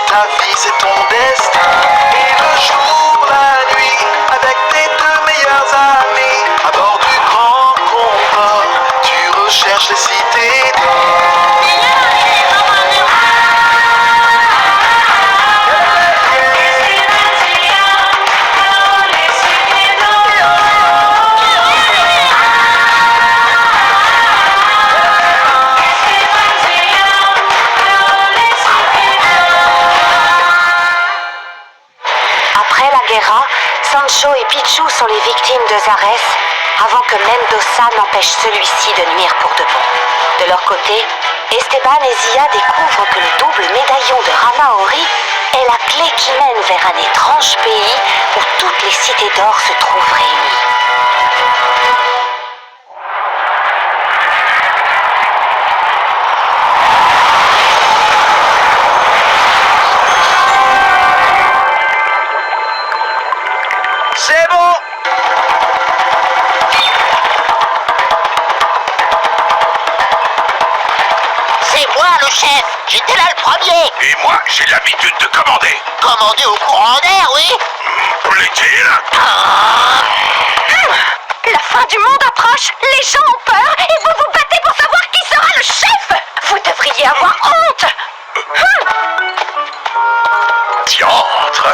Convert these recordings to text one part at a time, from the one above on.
Ta vie c'est ton destin. Et le jour, la nuit, avec tes deux meilleurs amis, à bord du grand combat, tu recherches les cités d'or. Après la guerra, Sancho et Pichu sont les victimes de Zarès avant que Mendoza n'empêche celui-ci de nuire pour de bon. De leur côté, Esteban et Zia découvrent que le double médaillon de Ramaori est la clé qui mène vers un étrange pays où toutes les cités d'or se trouvent réunies. C'est bon! C'est moi le chef, j'étais là le premier. Et moi, j'ai l'habitude de commander. Commandé au courant d'air, oui. Plaît-il? La fin du monde approche, les gens ont peur et vous vous battez pour savoir qui sera le chef. Vous devriez avoir honte. Diantre!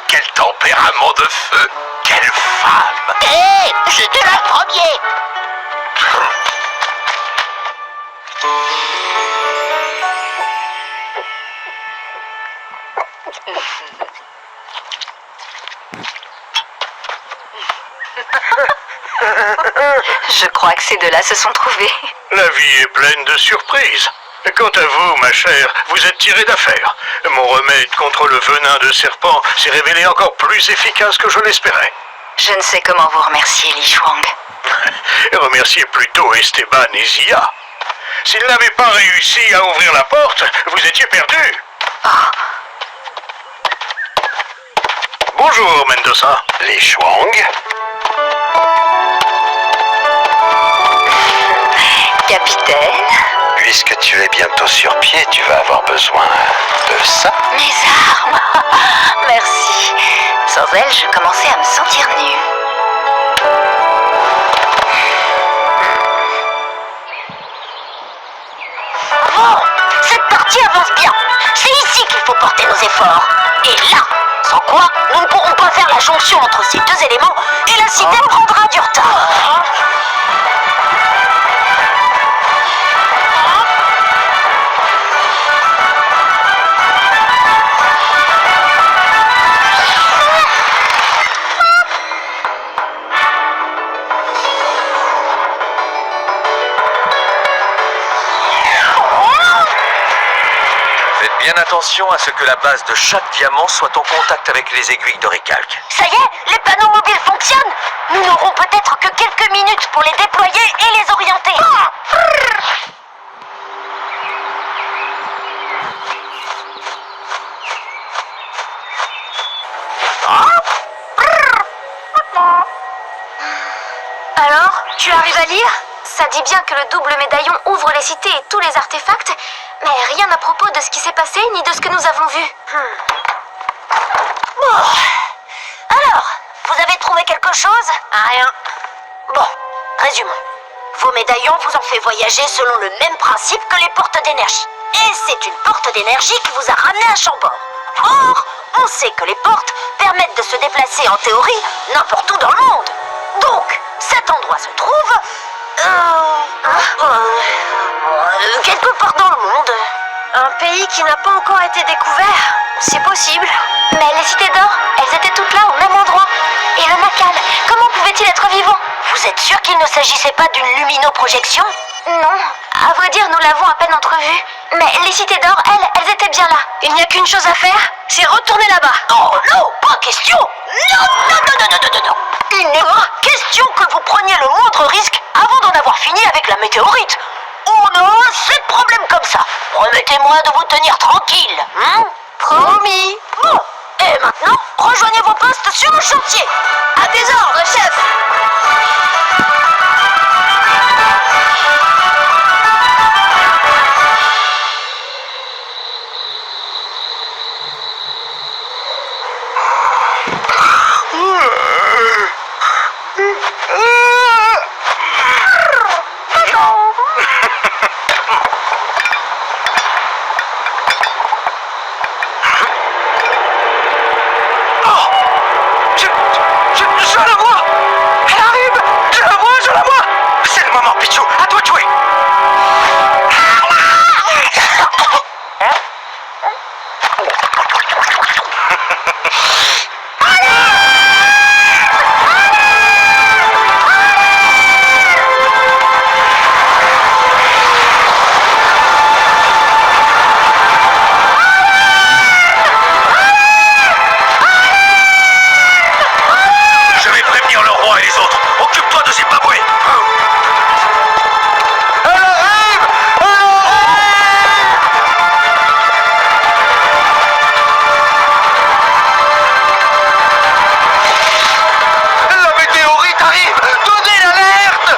Quel tempérament de feu! Quelle femme! Hé, j'étais là le premier. Je crois que ces deux-là se sont trouvés. La vie est pleine de surprises. Quant à vous, ma chère, vous êtes tirée d'affaire. Mon remède contre le venin de serpent s'est révélé encore plus efficace que je l'espérais. Je ne sais comment vous remercier, Li Shuang. Remerciez plutôt Esteban et Zia. S'ils n'avaient pas réussi à ouvrir la porte, vous étiez perdus. Bonjour, Mendoza. Les Shuang. Capitaine, Puisque tu es bientôt sur pied, tu vas avoir besoin de ça. mes armes. Merci. Sans elles, je commençais à me sentir nue. Bon, cette partie avance bien. C'est ici qu'il faut porter nos efforts. Et là, sans quoi, nous ne pourrons pas faire la jonction entre ces deux éléments et la cité prendra du retard. Faites bien attention à ce que la base de chaque diamant soit en contact avec les aiguilles de récalque. Ça y est, les panneaux mobiles fonctionnent. Nous n'aurons peut-être que quelques minutes pour les déployer et les orienter. Alors, tu arrives à lire? Ça dit bien que le double médaillon ouvre les cités et tous les artefacts, mais rien à propos de ce qui s'est passé ni de ce que nous avons vu. Alors, vous avez trouvé quelque chose? Rien. Bon, résumons. Vos médaillons vous ont fait voyager selon le même principe que les portes d'énergie. Et c'est une porte d'énergie qui vous a ramené à Chambord. Or, on sait que les portes permettent de se déplacer en théorie n'importe où dans le monde. Donc, cet endroit se trouve... quelque part dans le monde. Un pays qui n'a pas encore été découvert? C'est possible. Mais les cités d'or, elles étaient toutes là au même endroit. Et le Macal, comment pouvait-il être vivant? Vous êtes sûr qu'il ne s'agissait pas d'une luminoprojection? Non, à vrai dire, nous l'avons à peine entrevue. Mais les cités d'or, elles étaient bien là. Il n'y a qu'une chose à faire, c'est retourner là-bas. Oh non, pas question. Non, non, non, non, non, non, non, non. Il n'est pas question que vous preniez le moindre risque avant d'en avoir fini avec la météorite. On a assez de problèmes comme ça. Promettez-moi de vous tenir tranquille. Promis. Bon, et maintenant, rejoignez vos postes sur le chantier. À tes ordres, chef. Je la vois! Elle arrive! Je la vois, je la vois! C'est le moment, Pichou! À toi de jouer! Je vais prévenir le roi et les autres. Occupe-toi de Zimbabwe. Elle arrive! La météorite arrive! Donnez l'alerte!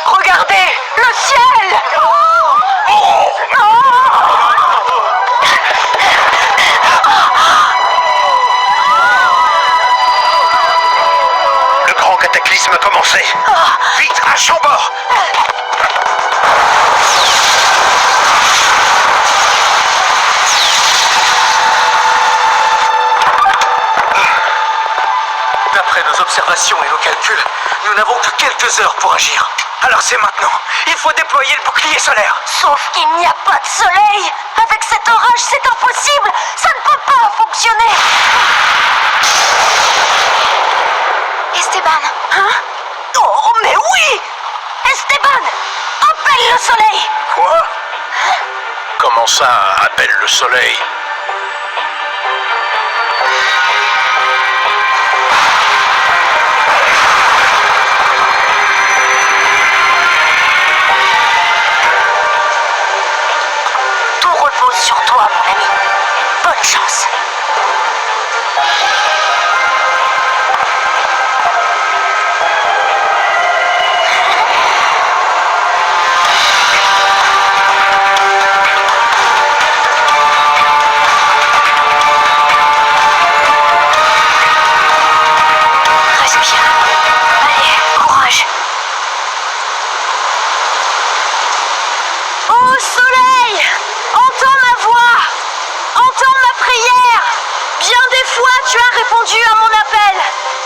Regardez, le ciel! Le grand cataclysme a commencé. Vite, à Chambord. D'après nos observations et nos calculs, nous n'avons que quelques heures pour agir. Alors c'est maintenant. Il faut déployer le bouclier solaire. Sauf qu'il n'y a pas de soleil. Avec cet orage, c'est impossible. Ça ne peut pas fonctionner. Esteban, hein? Oh, mais oui! Esteban, appelle le soleil. Quoi? Comment ça, appelle le soleil? Tout repose sur toi, mon ami. Bonne chance. Respire. Allez, courage. Ô soleil, entends ma voix, entends ma prière. Bien des fois tu as répondu à mon appel.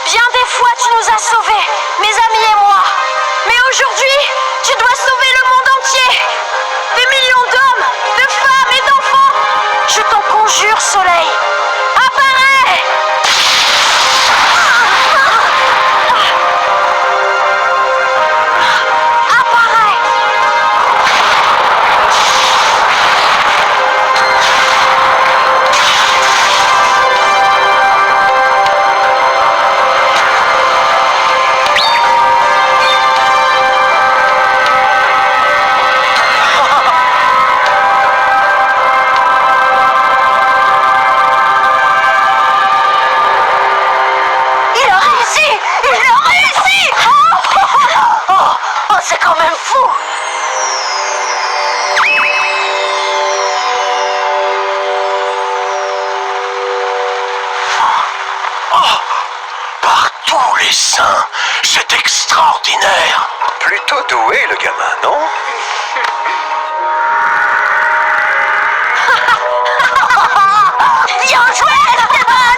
Bien des fois tu nous as sauvés, mes amis et moi. Mais aujourd'hui, tu dois sauver le monde entier. Des millions d'hommes, de femmes et d'enfants. Je t'en conjure, soleil. Apparais! Apparais! Il a réussi! Il a réussi! Oh, c'est quand même fou! Par tous les saints, c'est extraordinaire. Plutôt doué, le gamin, non? Bien joué, Esteban!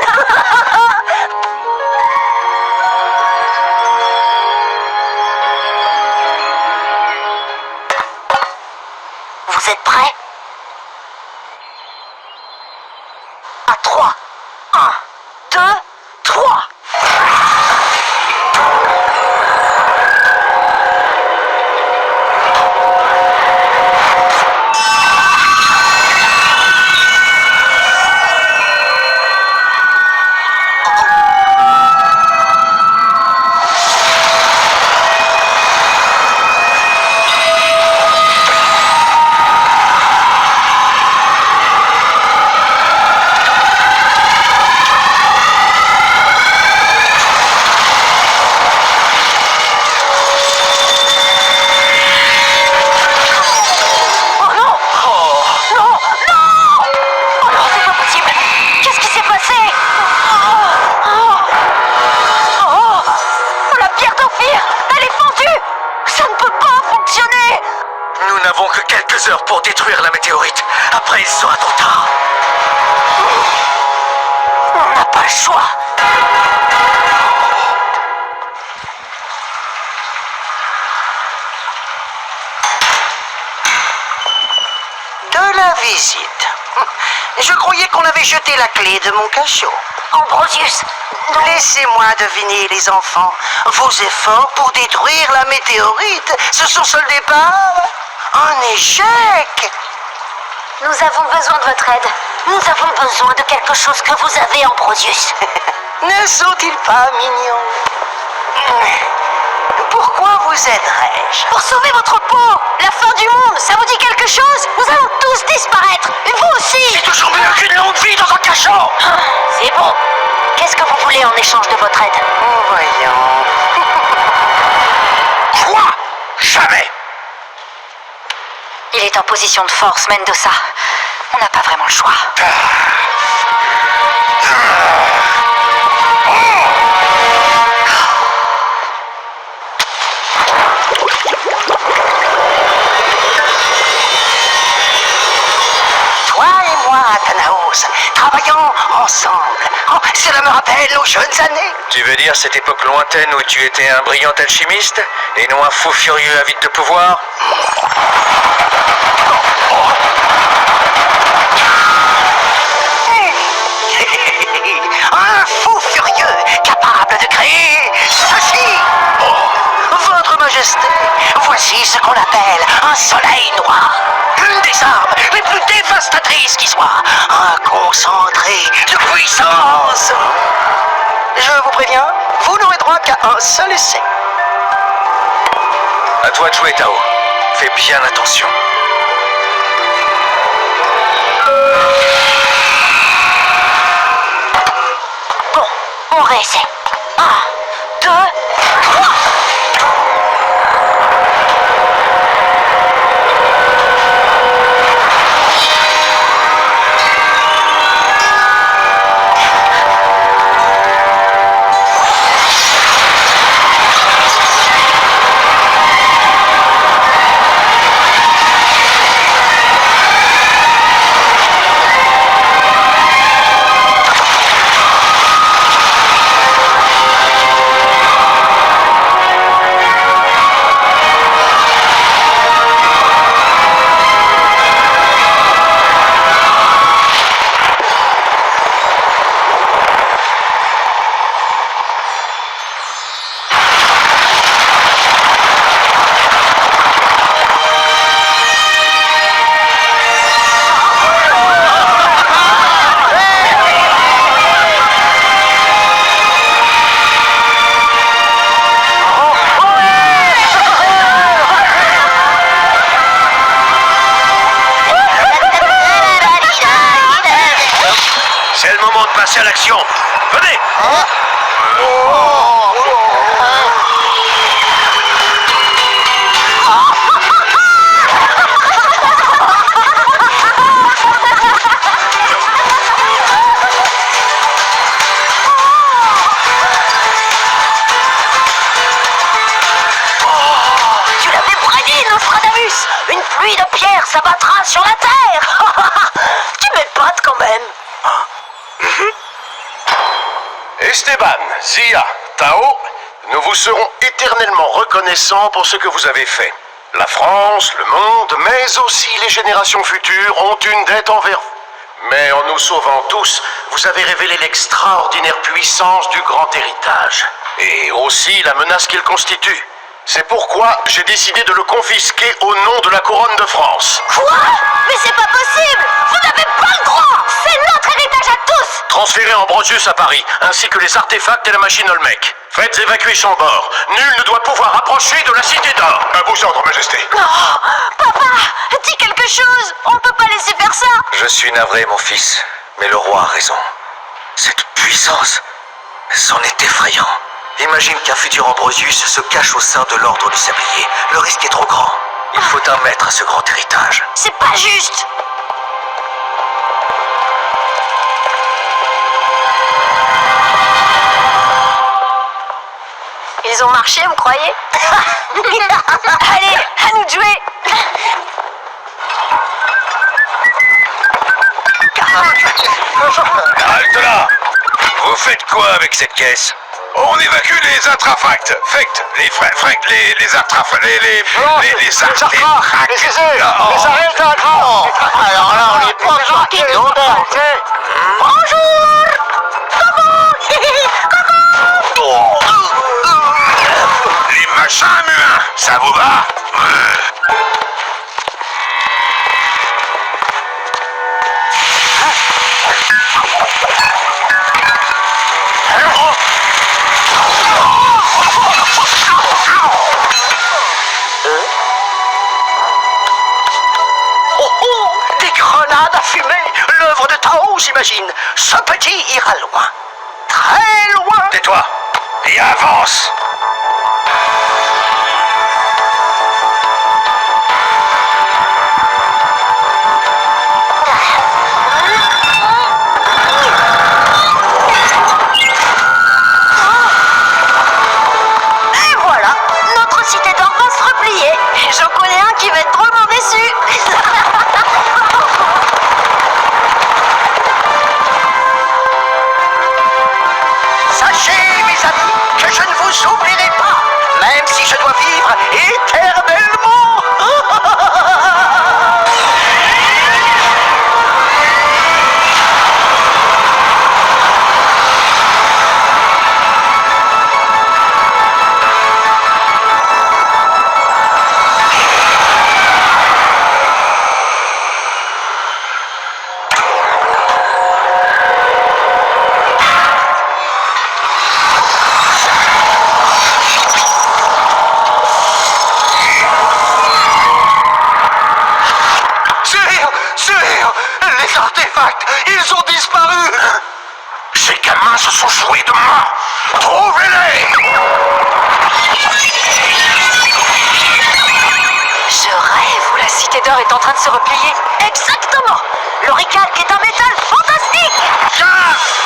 Vous êtes prêts? À 3. 1, 2, 3. n'avons que quelques heures pour détruire la météorite. Après, il sera trop tard. On n'a pas le choix. De la visite. Je croyais qu'on avait jeté la clé de mon cachot. Ambrosius, non. Laissez-moi deviner, les enfants. Vos efforts pour détruire la météorite se sont soldés par un échec. Nous avons besoin de votre aide. Nous avons besoin de quelque chose que vous avez, Ambrosius. Ne sont-ils pas mignons? Pourquoi vous aiderais-je? Pour sauver votre peau, la fin du monde, ça vous dit quelque chose? Nous allons tous disparaître, et vous aussi. Toujours mieux qu'une longue vie dans un cachot. C'est bon. Qu'est-ce que vous voulez en échange de votre aide? Oh, voyons. Quoi? Jamais. Il est en position de force, Mendoza. On n'a pas vraiment le choix. Toi et moi, Thanaos, travaillons ensemble. Oh, cela me rappelle nos jeunes années. Tu veux dire cette époque lointaine où tu étais un brillant alchimiste et non un fou furieux avide de pouvoir? Un fou furieux capable de créer ceci. Votre Majesté, voici ce qu'on appelle un soleil noir. Une des armes les plus dévastatrices qui soit. Un concentré de puissance. Je vous préviens, vous n'aurez droit qu'à un seul essai. À toi de jouer, Tao. Fais bien attention. Bon, on réessaie. 1, 2, 3. C'est le moment de passer à l'action. Venez! Tu l'avais prédit, Nostradamus. Une pluie de pierres s'abattra sur la terre. Tu m'épates quand même. Esteban, Zia, Tao, nous vous serons éternellement reconnaissants pour ce que vous avez fait. La France, le monde, mais aussi les générations futures ont une dette envers vous. Mais en nous sauvant tous, vous avez révélé l'extraordinaire puissance du grand héritage. Et aussi la menace qu'il constitue. C'est pourquoi j'ai décidé de le confisquer au nom de la couronne de France. Quoi? Mais c'est pas possible. Vous n'avez pas le droit. C'est notre héritage à tous. Transférez Ambrosius à Paris, ainsi que les artefacts et la machine Olmec. Faites évacuer Chambord. Nul ne doit pouvoir approcher de la Cité d'Or. À vos ordres, Majesté. Non, papa, dis quelque chose. On peut pas laisser faire ça. Je suis navré, mon fils, mais le roi a raison. Cette puissance, c'en est effrayant. Imagine qu'un futur Ambrosius se cache au sein de l'ordre du sablier. Le risque est trop grand. Il faut un maître à ce grand héritage. C'est pas juste. Ils ont marché, vous croyez? Allez, à nous de jouer. Halte là! Vous faites quoi avec cette caisse? On évacue les intrafacts. Fect, les fracts, les artrafacts, les artrafacts. Les aisés, les arrêts d'intrants. Alors là, on est pas sortis de l'auberge. Bonjour. Les machins muins, ça vous va? Des grenades à fumer. L'œuvre de Tao, j'imagine. Ce petit ira loin. Très loin. Tais-toi et avance! Et voilà, notre cité d'or va se replier. Et j'en connais un qui va être drôlement déçu. Sachez, mes amis, que je ne vous oublierai pas, même si je dois vivre éternellement. Sire, les artefacts, ils ont disparu. Ces gamins se sont joués de moi! Trouvez-les! Je rêve où la cité d'or est en train de se replier. Exactement. L'oricalque est un métal fantastique. Tiens!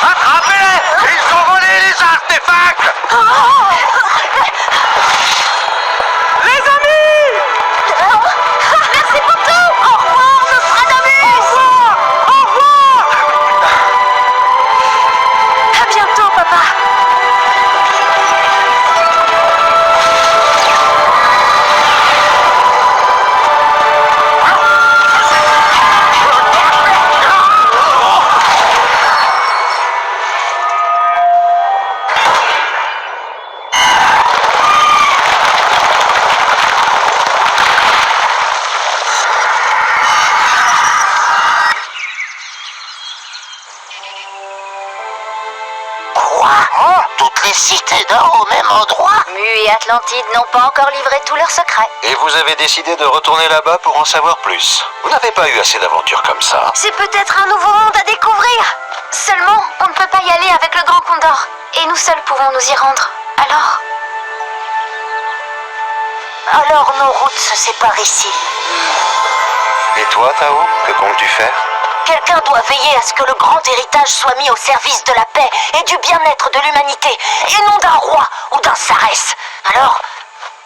Attrapez-les! Ils ont volé les artefacts! Les amis. Merci pour tout. Au revoir, Nostradamus. Au revoir. À bientôt, papa. Toutes les cités d'or au même endroit? Mu et Atlantide n'ont pas encore livré tous leurs secrets. Et vous avez décidé de retourner là-bas pour en savoir plus. Vous n'avez pas eu assez d'aventures comme ça. C'est peut-être un nouveau monde à découvrir. Seulement, on ne peut pas y aller avec le Grand Condor. Et nous seuls pouvons nous y rendre. Alors nos routes se séparent ici. Et toi, Tao, que comptes-tu faire? Quelqu'un doit veiller à ce que le grand héritage soit mis au service de la paix et du bien-être de l'humanité, et non d'un roi ou d'un sarès. Alors,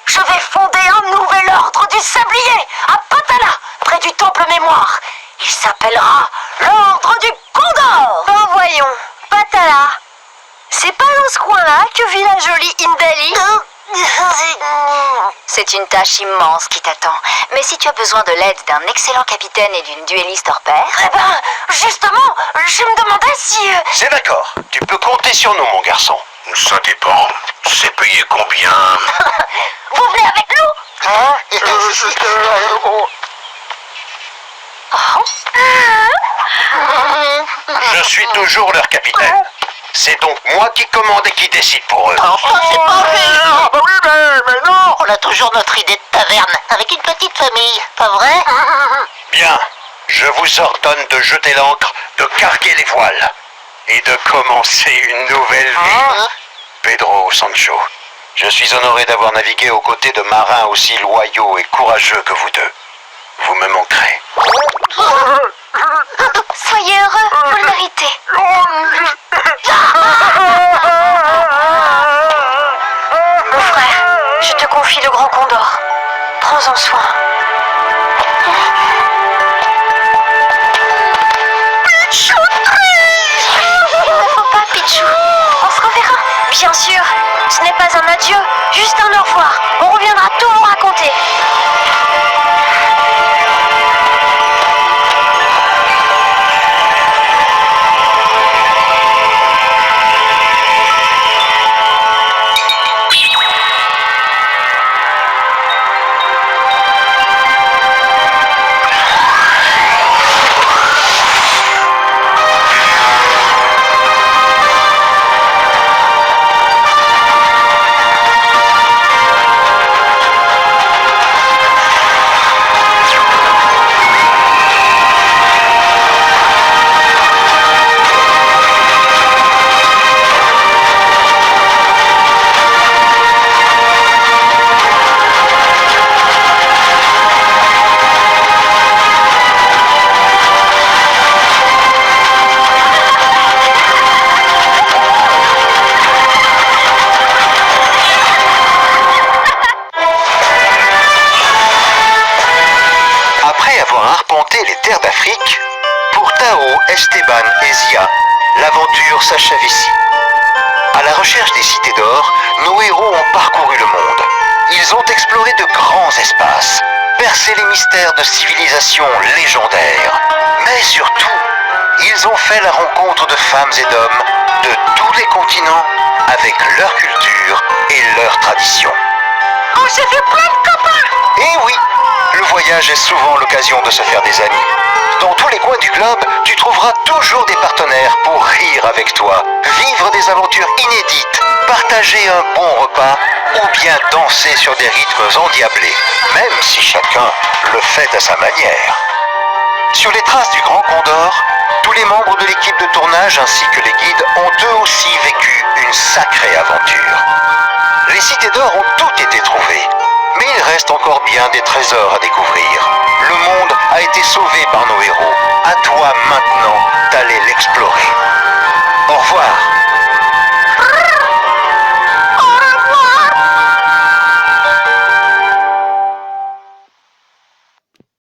je vais fonder un nouvel ordre du sablier à Patala, près du temple mémoire. Il s'appellera l'ordre du Condor. Oh, voyons. Patala. C'est pas dans ce coin-là que vit la jolie Indali? C'est une tâche immense qui t'attend. Mais si tu as besoin de l'aide d'un excellent capitaine et d'une duelliste hors pair... Eh ben, justement, je me demandais si... C'est d'accord. Tu peux compter sur nous, mon garçon. Ça dépend. C'est payé combien? Vous venez avec nous? Je suis toujours leur capitaine. C'est donc moi qui commande et qui décide pour eux. Enfin, c'est pas vrai. Bah oui, mais non. On a toujours notre idée de taverne, avec une petite famille, pas vrai? Bien. Je vous ordonne de jeter l'ancre, de carguer les voiles et de commencer une nouvelle vie. Pedro Sancho, je suis honoré d'avoir navigué aux côtés de marins aussi loyaux et courageux que vous deux. Vous me manquerez. Soyez heureux, vous le méritez. Mon frère, je te confie le Grand Condor. Prends-en soin. Pichou triste. Il ne faut pas, Pichou. On se reverra. Bien sûr, ce n'est pas un adieu, juste un au revoir. On reviendra tout vous raconter. Après avoir arpenté les terres d'Afrique, pour Tao, Esteban et Zia, l'aventure s'achève ici. À la recherche des cités d'or, nos héros ont parcouru le monde. Ils ont exploré de grands espaces, percé les mystères de civilisations légendaires. Mais surtout, ils ont fait la rencontre de femmes et d'hommes de tous les continents avec leur culture et leurs traditions. On s'est fait plein de copains. Et oui, le voyage est souvent l'occasion de se faire des amis. Dans tous les coins du globe, tu trouveras toujours des partenaires pour rire avec toi, vivre des aventures inédites, partager un bon repas ou bien danser sur des rythmes endiablés, même si chacun le fait à sa manière. Sur les traces du Grand Condor, tous les membres de l'équipe de tournage ainsi que les guides ont eux aussi vécu une sacrée aventure. Les cités d'or ont toutes été trouvées, mais il reste encore bien des trésors à découvrir. Le monde a été sauvé par nos héros. À toi maintenant d'aller l'explorer. Au revoir.